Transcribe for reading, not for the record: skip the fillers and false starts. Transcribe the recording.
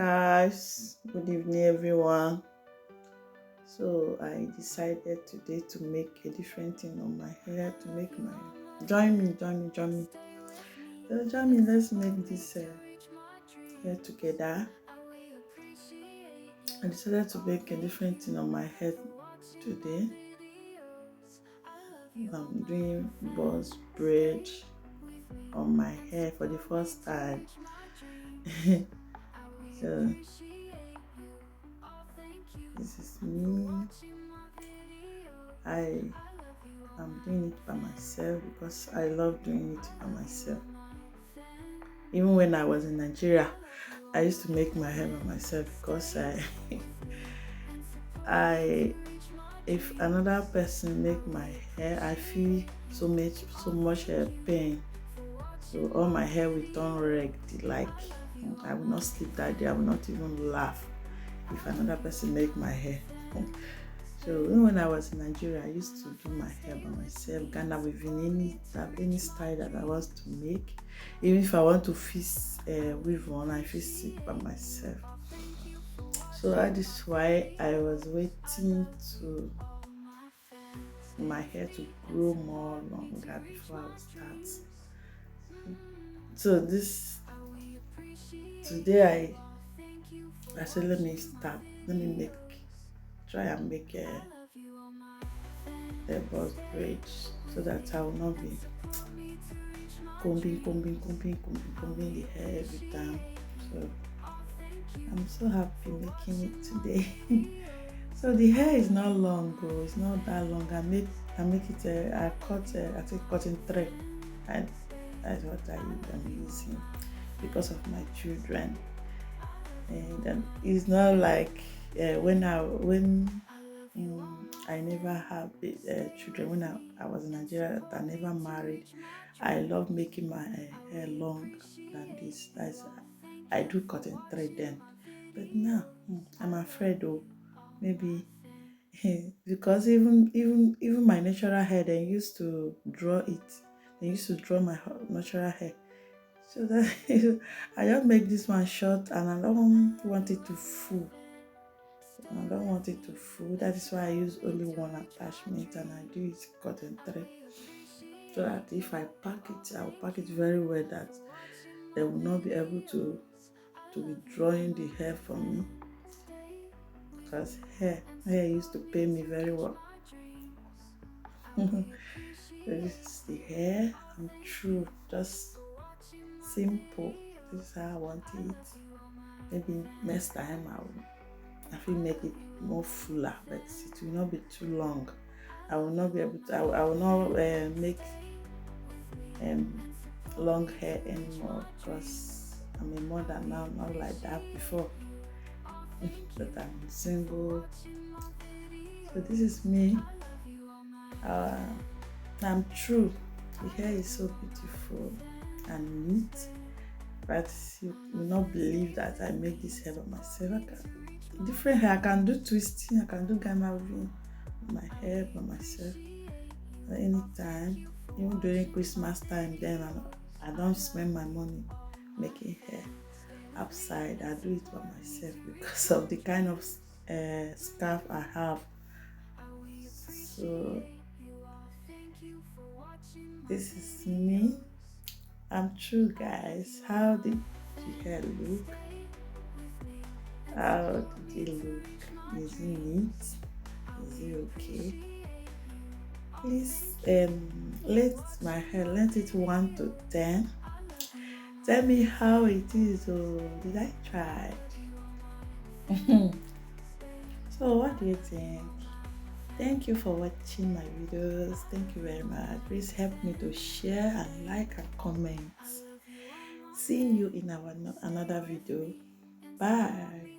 guys, good evening everyone. So I decided today to make a different thing on my hair to make my join me. So join me, let's make this hair together. I decided to make a different thing on my head today. I'm doing boss braid on my hair for the first time. So this is me. I am doing it by myself because I love doing it by myself. Even when I was in Nigeria, I used to make my hair by myself because I if another person make my hair, I feel so much pain. So all my hair will turn red. Like I will not sleep that day. I will not even laugh if another person make my hair. So even when I was in Nigeria, I used to do my hair by myself. Ghana within any style that I was to make. Even if I want to fix weave on, I fix it by myself. So that is why I was waiting to my hair to grow more longer before I would start. So today I said let me try and make a boss braid so that I will not be combing the hair every time. So I'm so happy making it today. So the hair is not long, bro. It's not that long. I make it. I take cutting thread, and that's what I'm using because of my children. And it's not like when I never have children. When I was in Nigeria, I never married. I love making my hair long than this. I do cotton thread then, but now I'm afraid though. Maybe because even my natural hair, they used to draw it. They used to draw my natural hair. So that I just make this one short, and I don't want it to full. I don't want it to full. That is why I use only one attachment, and I do it cotton thread. So that if I pack it, I will pack it very well that they will not be able to be drawing the hair for me. Because hair used to pay me very well. So this is the hair. I'm true, just simple. This is how I want it. Maybe next time I will make it more fuller, but it will not be too long. I will not be able to. I will not make long hair anymore because I'm a mother now, not like that before. But I'm single. So this is me. I'm true. The hair is so beautiful and neat, but you will not believe that I make this hair by myself. Different hair, I can do twisting, I can do Ghana weaving my hair by myself at any time. Even during Christmas time, then I don't spend my money making hair outside. I do it by myself because of the kind of scarf I have. So this is me. I'm true, guys. How did the hair look? How did it look? Is it neat? Is it okay? Please let it 1 to 10. Tell me how it is. Oh, did I try? So what do you think? Thank you for watching my videos. Thank you very much. Please help me to share and like and comment. See you in our another video. Bye.